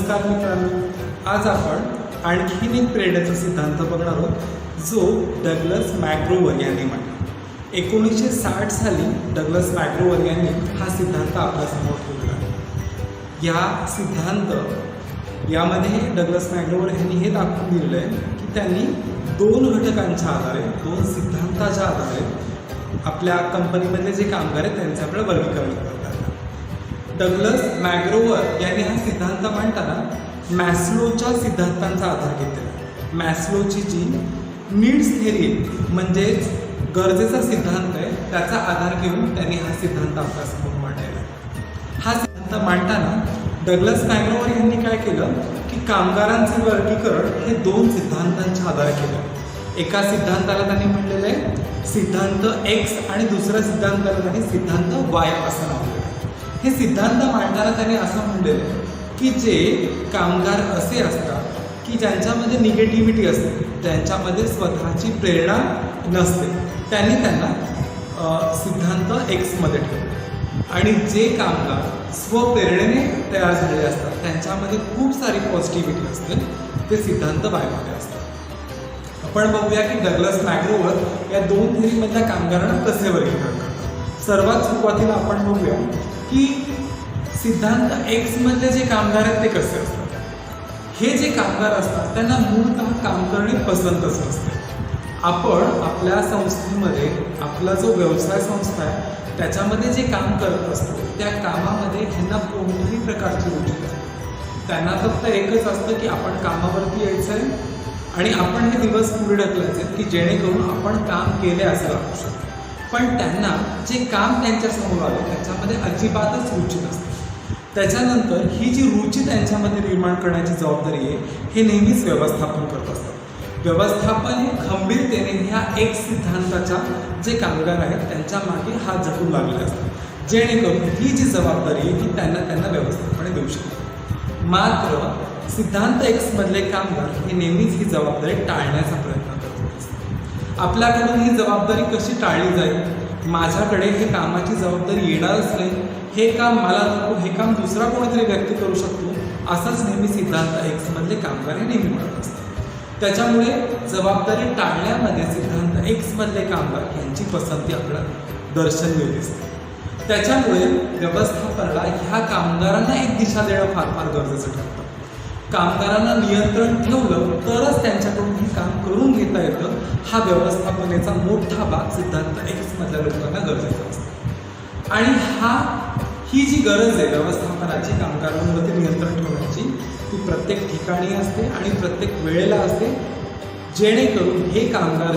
नमस्कार मित्रांनो, आज आपण आणखीन एक प्रेरणाचा सिद्धांत बघणार आहोत जो डग्लस मॅक्ग्रोवर यांनी मांडला. 1960 साली डग्लस मॅक्ग्रोवर यांनी हा सिद्धांत आपल्यासमोर ठेवला. या सिद्धांत यामध्ये डग्लस मॅक्ग्रोवर यांनी हे दाखवून दिलेलं आहे की त्यांनी दोन घटकांच्या आधारे, दोन सिद्धांताच्या आधारे आपल्या कंपनीमधले जे कामगार आहेत त्यांच्याकडे वर्गीकरण करतात. डग्लस मॅक्ग्रोवर यांनी हा सिद्धांत मांडताना मॅस्लोच्या सिद्धांतांचा आधार घेतलेला. मॅस्लोची जी नीड्स थेरी म्हणजेच गरजेचा सिद्धांत आहे त्याचा आधार घेऊन त्यांनी हा सिद्धांत आपल्यासमोर मांडलेला. हा सिद्धांत मांडताना डग्लस मॅक्ग्रोवर यांनी काय केलं की कामगारांचे वर्गीकरण हे दोन सिद्धांतांच्या आधारे केलं. एका सिद्धांताला त्यांनी म्हटलेलं आहे सिद्धांत एक्स आणि दुसऱ्या सिद्धांताला त्यांनी सिद्धांत वाय असं नाव दिलं. हे सिद्धांत मांडताना त्यांनी असं म्हणलेलं आहे की जे कामगार असे असतात की ज्यांच्यामध्ये निगेटिव्हिटी असते, त्यांच्यामध्ये स्वतःची प्रेरणा नसते, त्यांनी त्यांना सिद्धांत एक्समध्ये ठेवलं. आणि जे कामगार स्वप्रेरणेने तयार झालेले असतात त्यांच्यामध्ये खूप सारी पॉझिटिव्हिटी असते, ते सिद्धांत वायमध्ये असतात. आपण बघूया की डग्लस मॅक्ग्रोवर या दोन थेरीमधल्या कामगारांना कसे वर्गीकरण करतात. सर्वात सुरुवातीला आपण बघूया की सिद्धांत एक्स मधले जे कामगार आहेत ते कसे असतात. हे जे कामगार असतात त्यांना मूळतः काम करणे पसंतच नसते. आपण आपल्या संस्थेमध्ये आपला जो व्यवसाय संस्था आहे त्याच्यामध्ये जे काम करत असतो त्या कामामध्ये ह्यांना कोणत्याही प्रकारची रुची नसते. त्यांना फक्त एकच असतं की आपण कामावरती यायचं आहे आणि आपण हे दिवस पुढे ढकलायचे की जेणेकरून आपण काम केले असं वाटू शकतो. पण त्यांना जे काम त्यांच्यासमोर आलं त्याच्यामध्ये अजिबातच रुची नसते. त्याच्यानंतर ही जी रुची त्यांच्यामध्ये निर्माण करण्याची जबाबदारी आहे हे नेहमीच व्यवस्थापन करत असतात. व्यवस्थापन हे खंबीरतेने ह्या एक सिद्धांताच्या जे कामगार आहेत त्यांच्या मागे हात झटून लागलेले असतात, जेणेकरून ही जी जबाबदारी आहे ही त्यांना व्यवस्थापने देऊ शकते. मात्र सिद्धांत एक्समधले कामगार हे नेहमीच ही जबाबदारी टाळण्याचा प्रयत्न करत असतात. आपल्याकडून ही जबाबदारी कशी टाळली जाईल, माझ्याकडे हे कामाची जबाबदारी येणारच नाही, हे काम मला नको, हे काम दुसरा कोणीतरी व्यक्ती करू शकतो, असाच नेहमी सिद्धांत एक्समधले कामगार हे नेहमी म्हणत असतात. त्याच्यामुळे जबाबदारी टाळण्यामध्ये सिद्धांत एक्समधले कामगार यांची पसंती आपल्याला दर्शनलेली असते. त्याच्यामुळे व्यवस्थापनाला ह्या कामगारांना एक दिशा देणं फार फार गरजेचं ठरतं. कामगारांना नियंत्रण ठेवलं तरच त्यांच्याकडून हे काम करून घेता येतं. हा व्यवस्थापनेचा मोठा भाग सिद्धांत एक्समधल्या लोकांना गरजेचा असतो. आणि ही जी गरज आहे व्यवस्थापनाची कामगारांवरती नियंत्रण ठेवण्याची ती प्रत्येक ठिकाणी असते आणि प्रत्येक वेळेला असते, जेणेकरून हे कामगार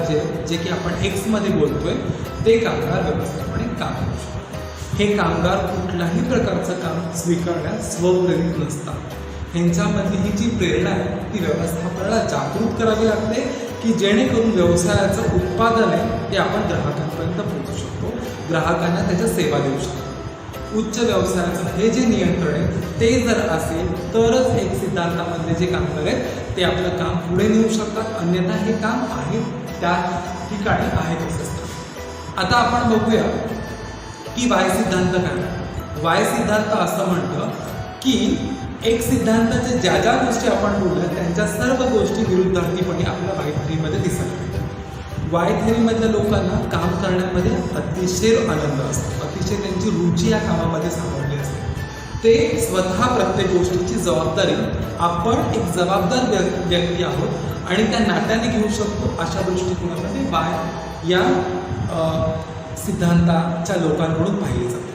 जे की आपण एक्समध्ये बोलतोय ते कामगार व्यवस्थापने काम करू शकतात. हे कामगार कुठल्याही प्रकारचं काम स्वीकारण्यास स्वप्रेरित नसतात. ह्यांच्यामधली ही जी प्रेरणा आहे ती व्यवस्थापनाला जागृत करावी लागते की जेणेकरून व्यवसायाचं उत्पादन आहे ते आपण ग्राहकांपर्यंत पोहोचू शकतो, ग्राहकांना त्याच्या सेवा देऊ शकतो. उच्च व्यवसायाचं हे जे नियंत्रण आहे ते जर असेल तरच एक सिद्धांतामधले जे कामगार आहेत ते आपलं काम पुढे नेऊ शकतात, अन्यथा हे काम आहे त्या ठिकाणी आहेतच असतात. आता आपण बघूया की वाय सिद्धांत काय. वाय सिद्धांत असं म्हणतं की एक सिद्धांताचे ज्या ज्या गोष्टी आपण बोलल्या त्यांच्या सर्व गोष्टी विरुद्धार्थीपणे आपल्या वाय थेरीमध्ये दिसत नाही. वाय थेरीमधल्या लोकांना काम करण्यामध्ये अतिशय आनंद असतो, अतिशय त्यांची रुची या कामामध्ये सामावली असते. ते स्वतः प्रत्येक गोष्टीची जबाबदारी, आपण एक जबाबदार व्यक्ती आहोत आणि त्या नात्याने घेऊ शकतो अशा दृष्टिकोनामध्ये वाय या सिद्धांताच्या लोकांकडून पाहिले जाते.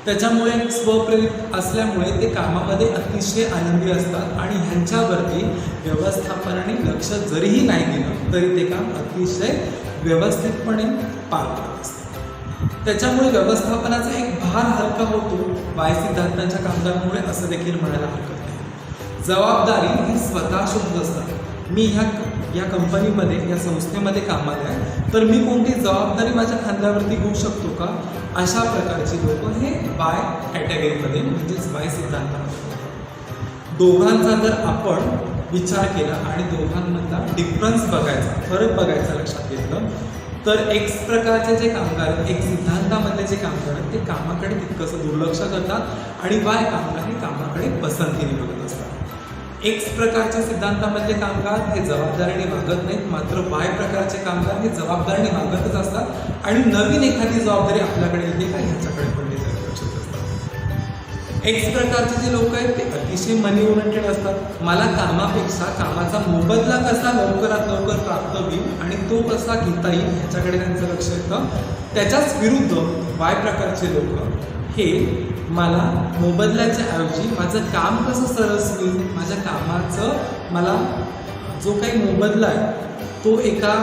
त्याच्यामुळे स्वप्रेरित असल्यामुळे ते कामामध्ये अतिशय आनंदी असतात आणि ह्यांच्यावरती व्यवस्थापनाने लक्ष जरीही नाही दिलं तरी ते काम अतिशय व्यवस्थितपणे पार पडत असतात. त्याच्यामुळे व्यवस्थापनाचा एक भार हलका होतो वाय सिद्धांताच्या कामगारांमुळे असं देखील म्हणायला हरकत नाही. जबाबदारी ही स्वतः शोधत असतात. मी ह्या कंपनीमध्ये, या संस्थेमध्ये कामाला आहे तर मी कोणती जबाबदारी माझ्या खांद्यावरती घेऊ शकतो का, अशा प्रकारची लोक हे वाय कॅटेगरीमध्ये म्हणजेच वाय सिद्धांतामध्ये. दोघांचा जर आपण विचार केला आणि दोघांमधला डिफरन्स बघायचा, फरक बघायचा लक्षात घेतलं तर एक्स प्रकारचे जे कामगार आहेत, एक सिद्धांतामधले जे कामगार आहेत ते कामाकडे तितकंसं दुर्लक्ष करतात आणि वाय कामगार हे कामाकडे पसंतीने बघत असतात. एक्स प्रकारच्या सिद्धांतामधले कामगार हे जबाबदारीने वागत नाहीत, मात्र वाय प्रकारचे कामगार हे जबाबदारीने वागतच असतात आणि नवीन एखादी जबाबदारी आपल्याकडे येते का ह्याच्याकडे पण ते लक्ष असतात. एक्स प्रकारचे जे लोक आहेत ते अतिशय मनी ओरिएंटेड असतात. मला कामापेक्षा कामाचा मोबदला कसा लवकरात लवकर प्राप्त होईल आणि तो कसा घेता येईल ह्याच्याकडे त्यांचं लक्ष येतं. त्याच्याच विरुद्ध वाय प्रकारचे लोक हे मला मोबदल्याच्या ऐवजी माझं काम कसं सरस होईल, माझ्या कामाचं मला जो काही मोबदला आहे तो एका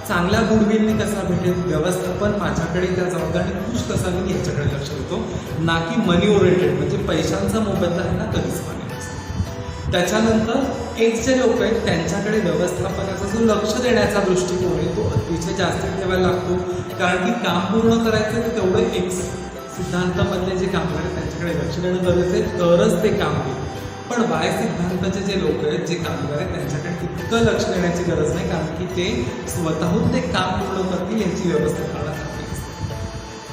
चांगल्या गुडविलने कसा भेटेल, व्यवस्थापन माझ्याकडे त्या जबाबदारीने खुश कसा होईल ह्याच्याकडे लक्ष देतो, ना की मनी ओरिएंटेड म्हणजे पैशांचा मोबदला आहे ना कधीच माने नसतो. त्याच्यानंतर एक जे लोक आहेत त्यांच्याकडे व्यवस्थापनाचा जो लक्ष देण्याचा दृष्टिकोन आहे तो अतिशय जास्त ठेवायला लागतो, कारण की काम पूर्ण करायचं तर तेवढं एक सिद्धांतामधले जे कामगार आहेत त्यांच्याकडे लक्ष देणं गरजेचं आहे, तरच ते काम होईल. पण वाय सिद्धांताचे जे लोक आहेत जे कामगार आहेत त्यांच्याकडे तितकं लक्ष देण्याची गरज नाही, कारण की ते स्वतःहून ते काम पूर्ण करतील याची व्यवस्था करण्यासाठी असते.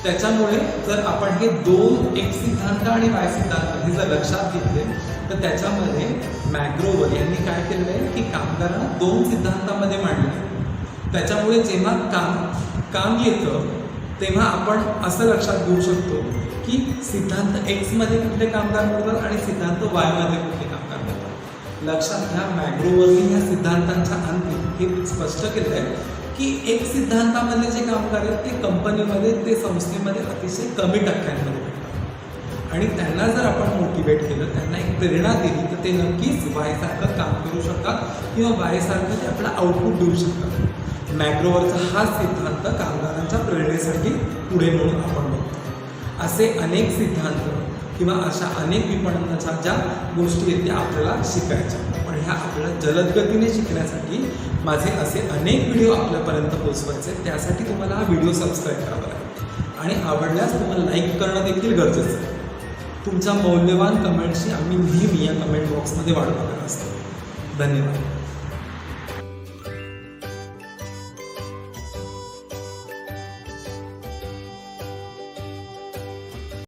त्याच्यामुळे जर आपण हे दोन एक सिद्धांत आणि वाय सिद्धांत हे जर लक्षात घेतले तर त्याच्यामध्ये मॅग्रोवर यांनी काय केलेलं आहे की कामगारांना दोन सिद्धांतामध्ये मांडले. त्याच्यामुळे जेव्हा काम येतं तेव्हा आपण असं लक्षात घेऊ शकतो की सिद्धांत एक्समध्ये कुठले कामगार मिळतात आणि सिद्धांत वायमध्ये कुठले कामगार मिळतात. लक्षात घ्या, मॅग्रोवरनी ह्या सिद्धांतांच्या अंती हे स्पष्ट केलं आहे की एक सिद्धांतामधले जे कामगार आहेत ते कंपनीमध्ये ते संस्थेमध्ये अतिशय कमी टक्क्यांमध्ये भेटतात आणि त्यांना जर आपण मोटिवेट केलं, त्यांना एक प्रेरणा दिली तर ते नक्कीच वायसारखं काम करू शकतात किंवा वायसारखं ते आपलं आउटपुट देऊ शकतात. मॅग्रोवरचा हा सिद्धांत कामगारांच्या प्रेरणेसाठी पुढे म्हणून आपण बघतो. असे अनेक सिद्धांत किंवा अशा अनेक विपणनाच्या ज्या गोष्टी आहेत त्या आपल्याला शिकायच्या, पण ह्या आपल्याला जलदगतीने शिकण्यासाठी माझे असे अनेक व्हिडिओ आपल्यापर्यंत पोहोचवायचे. त्यासाठी तुम्हाला हा व्हिडिओ सबस्क्राईब करावा लागेल आणि आवडल्यास तुम्हाला लाईक करणं देखील गरजेचं आहे. तुमच्या मौल्यवान कमेंट्सची आम्ही नेहमी या कमेंट बॉक्समध्ये वाढ बघत असतो. धन्यवाद.